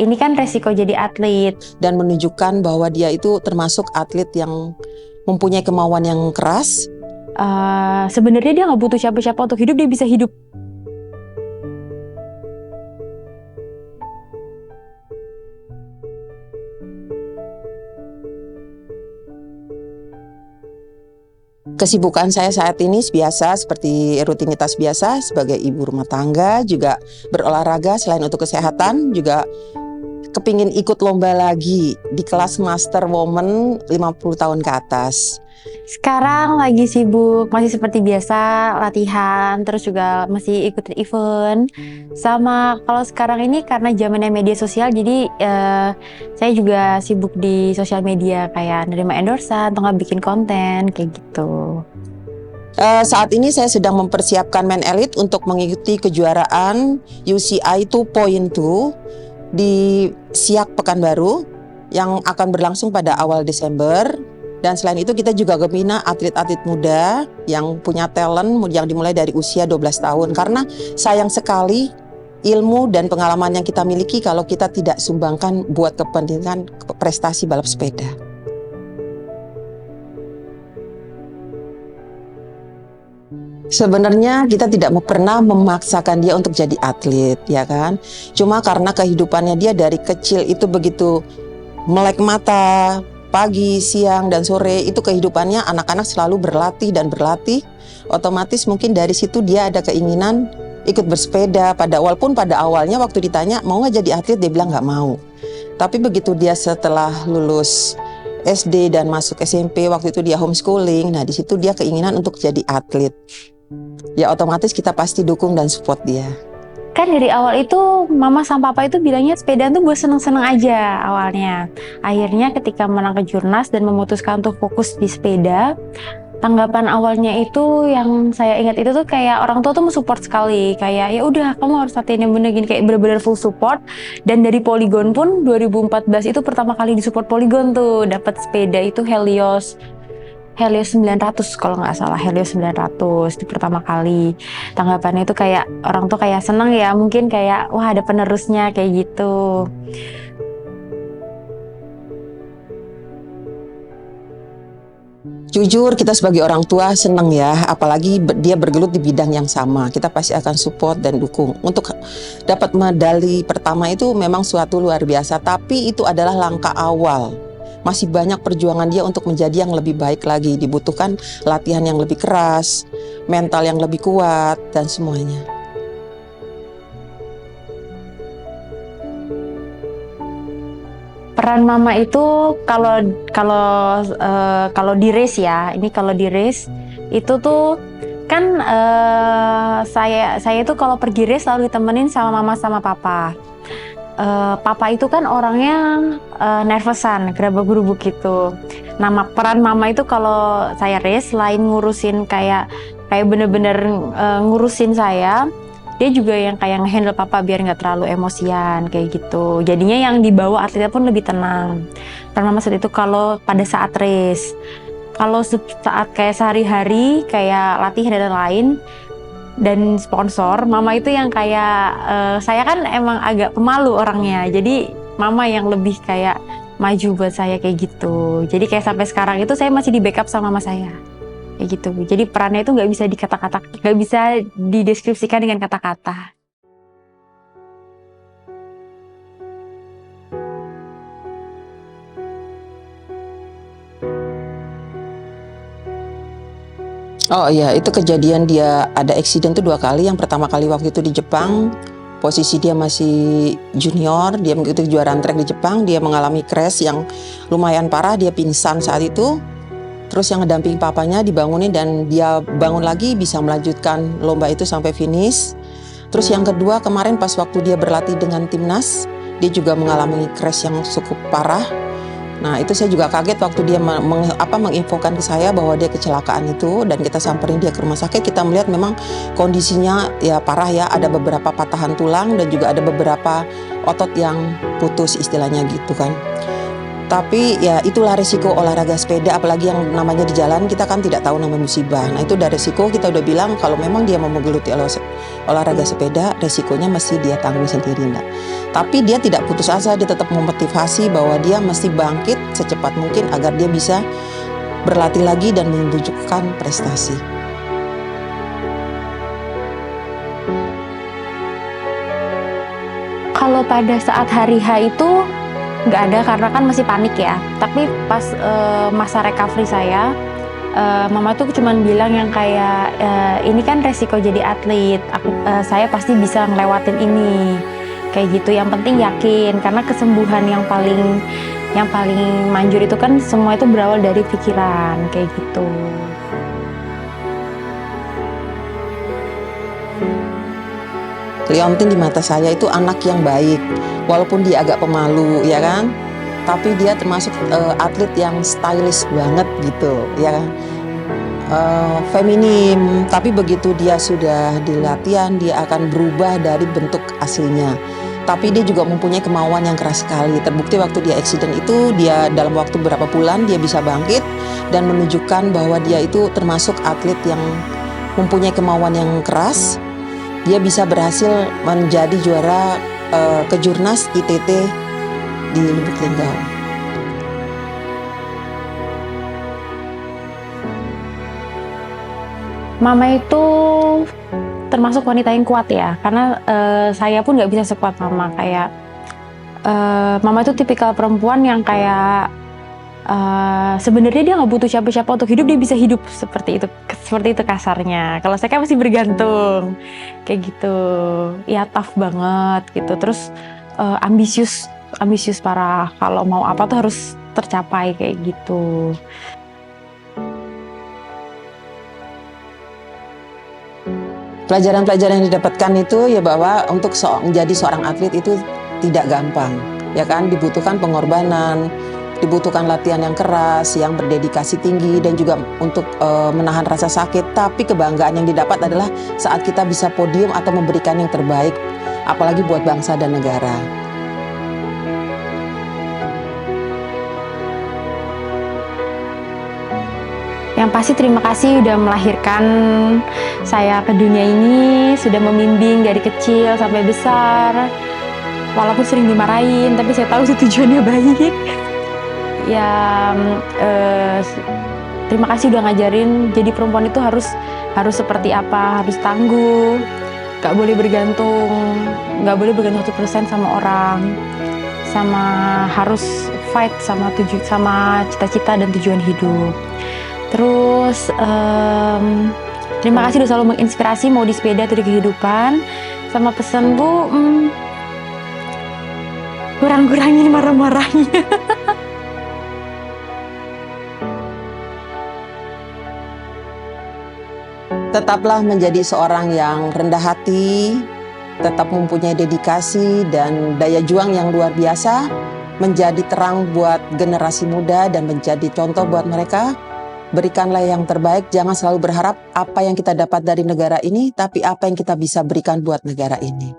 ini kan resiko jadi atlet. Dan menunjukkan bahwa dia itu termasuk atlet yang mempunyai kemauan yang keras. Sebenarnya dia nggak butuh siapa-siapa untuk hidup, dia bisa hidup. Kesibukan saya saat ini biasa seperti rutinitas biasa sebagai ibu rumah tangga, juga berolahraga selain untuk kesehatan, juga kepingin ikut lomba lagi di kelas Master Woman 50 tahun ke atas. Sekarang lagi sibuk, masih seperti biasa latihan, terus juga masih ikut event. Sama kalau sekarang ini karena zamannya media sosial, jadi saya juga sibuk di sosial media kayak nerima endorsan atau nggak bikin konten kayak gitu. Saat ini saya sedang mempersiapkan Men Elite untuk mengikuti kejuaraan UCI 2.2 di Siak Pekanbaru yang akan berlangsung pada awal Desember. Dan selain itu kita juga membina atlet-atlet muda yang punya talent yang dimulai dari usia 12 tahun. Karena sayang sekali ilmu dan pengalaman yang kita miliki kalau kita tidak sumbangkan buat kepentingan prestasi balap sepeda. Sebenarnya kita tidak pernah memaksakan dia untuk jadi atlet, ya kan? Cuma karena kehidupannya dia dari kecil itu begitu melek mata, pagi, siang, dan sore, itu kehidupannya anak-anak selalu berlatih dan berlatih. Otomatis mungkin dari situ dia ada keinginan ikut bersepeda. Walaupun pada awalnya waktu ditanya mau nggak jadi atlet, dia bilang nggak mau. Tapi begitu dia setelah lulus SD dan masuk SMP, waktu itu dia homeschooling, nah di situ dia keinginan untuk jadi atlet. Ya otomatis kita pasti dukung dan support dia. Kan dari awal itu mama sama papa itu bilangnya sepeda tuh buat seneng-seneng aja awalnya. Akhirnya ketika menang kejurnas dan memutuskan untuk fokus di sepeda, tanggapan awalnya itu yang saya ingat itu tuh kayak orang tua tuh mensupport sekali. Kayak ya udah kamu harus latihan yang bener gini, kayak bener-bener full support. Dan dari Polygon pun 2014 itu pertama kali disupport Polygon tuh, dapat sepeda itu Helios 900 kalau nggak salah, Helios 900 itu pertama kali. Tanggapannya itu kayak orang tuh kayak seneng ya, mungkin kayak wah ada penerusnya kayak gitu. Jujur kita sebagai orang tua seneng ya, apalagi dia bergelut di bidang yang sama, kita pasti akan support dan dukung. Untuk dapat medali pertama itu memang suatu luar biasa, tapi itu adalah langkah awal. Masih banyak perjuangan dia untuk menjadi yang lebih baik lagi, dibutuhkan latihan yang lebih keras, mental yang lebih kuat, dan semuanya. Peran mama itu kalau di race ya, ini kalau di race itu tuh kan saya itu kalau pergi race selalu ditemenin sama mama sama papa. Papa itu kan orangnya nervousan, gerabak-gerubuk gitu. Nah, peran mama itu kalau saya race selain ngurusin kayak bener-bener ngurusin saya, dia juga yang kayak nge-handle papa biar nggak terlalu emosian kayak gitu. Jadinya yang dibawa atletnya pun lebih tenang. Peran mama saat itu kalau pada saat race, kalau saat kayak sehari-hari kayak latihan dan lain dan sponsor, mama itu yang kayak saya kan emang agak pemalu orangnya, jadi mama yang lebih kayak maju buat saya kayak gitu. Jadi kayak sampai sekarang itu saya masih di backup sama mama saya kayak gitu. Jadi perannya itu nggak bisa nggak bisa dideskripsikan dengan kata-kata. Oh iya, itu kejadian dia ada accident tuh 2 kali. Yang pertama kali waktu itu di Jepang, posisi dia masih junior, dia mengikuti kejuaraan trek di Jepang, dia mengalami crash yang lumayan parah, dia pingsan saat itu. Terus yang ngedamping papanya dibangunin dan dia bangun lagi, bisa melanjutkan lomba itu sampai finish. Terus yang kedua kemarin pas waktu dia berlatih dengan timnas, dia juga mengalami crash yang cukup parah. Nah itu saya juga kaget waktu dia menginfokan ke saya bahwa dia kecelakaan itu, dan kita samperin dia ke rumah sakit. Kita melihat memang kondisinya ya parah ya, ada beberapa patahan tulang dan juga ada beberapa otot yang putus istilahnya gitu kan. Tapi ya itulah resiko olahraga sepeda, apalagi yang namanya di jalan kita kan tidak tahu namanya musibah. Nah itu udah resiko, kita udah bilang kalau memang dia mau menggeluti olahraga sepeda, resikonya mesti dia tanggung sendiri, Nak. Tapi dia tidak putus asa, dia tetap memotivasi bahwa dia mesti bangkit secepat mungkin agar dia bisa berlatih lagi dan menunjukkan prestasi. Kalau pada saat hari H itu nggak ada karena kan masih panik ya. Tapi pas masa recovery saya, mama tuh cuman bilang yang kayak ini kan resiko jadi atlet. Saya pasti bisa ngelewatin ini, kayak gitu. Yang penting yakin, karena kesembuhan yang paling manjur itu kan semua itu berawal dari pikiran, kayak gitu. Leontin di mata saya itu anak yang baik, walaupun dia agak pemalu, ya kan? Tapi dia termasuk atlet yang stylish banget gitu, ya kan? Feminim, tapi begitu dia sudah di latihan, dia akan berubah dari bentuk aslinya. Tapi dia juga mempunyai kemauan yang keras sekali. Terbukti waktu dia accident itu, dia dalam waktu beberapa bulan dia bisa bangkit dan menunjukkan bahwa dia itu termasuk atlet yang mempunyai kemauan yang keras. Dia bisa berhasil menjadi juara kejurnas ITT di Lubuk Linggau. Mama itu termasuk wanita yang kuat ya, karena saya pun nggak bisa sekuat mama. Kayak mama itu tipikal perempuan yang kayak sebenarnya dia nggak butuh siapa-siapa untuk hidup, dia bisa hidup seperti itu kasarnya. Kalau saya kan masih bergantung, kayak gitu. Ya tough banget gitu. Terus ambisius parah. Kalau mau apa tuh harus tercapai kayak gitu. Pelajaran-pelajaran yang didapatkan itu ya bahwa untuk menjadi seorang atlet itu tidak gampang, ya kan? Dibutuhkan pengorbanan, dibutuhkan latihan yang keras, yang berdedikasi tinggi, dan juga untuk menahan rasa sakit. Tapi kebanggaan yang didapat adalah saat kita bisa podium atau memberikan yang terbaik, apalagi buat bangsa dan negara. Yang pasti terima kasih udah melahirkan saya ke dunia ini, sudah membimbing dari kecil sampai besar. Walaupun sering dimarahin, tapi saya tahu tujuannya baik. Ya, terima kasih udah ngajarin jadi perempuan itu harus seperti apa, harus tangguh, gak boleh bergantung 1% sama orang, sama harus fight sama cita-cita dan tujuan hidup. Terus terima kasih udah selalu menginspirasi mau di sepeda atau di kehidupan. Sama pesan Bu, kurang-kurangin marah-marahnya. Tetaplah menjadi seorang yang rendah hati, tetap mempunyai dedikasi dan daya juang yang luar biasa, menjadi terang buat generasi muda dan menjadi contoh buat mereka. Berikanlah yang terbaik, jangan selalu berharap apa yang kita dapat dari negara ini, tapi apa yang kita bisa berikan buat negara ini.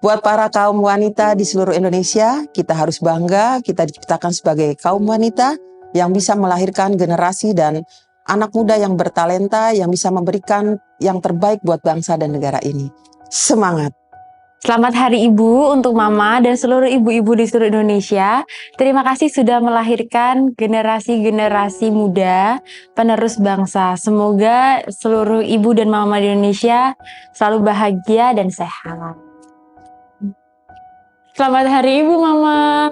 Buat para kaum wanita di seluruh Indonesia, kita harus bangga, kita diciptakan sebagai kaum wanita yang bisa melahirkan generasi dan anak muda yang bertalenta, yang bisa memberikan yang terbaik buat bangsa dan negara ini. Semangat! Selamat Hari Ibu untuk Mama dan seluruh ibu-ibu di seluruh Indonesia. Terima kasih sudah melahirkan generasi-generasi muda penerus bangsa. Semoga seluruh ibu dan mama di Indonesia selalu bahagia dan sehat. Selamat Hari Ibu, Mama.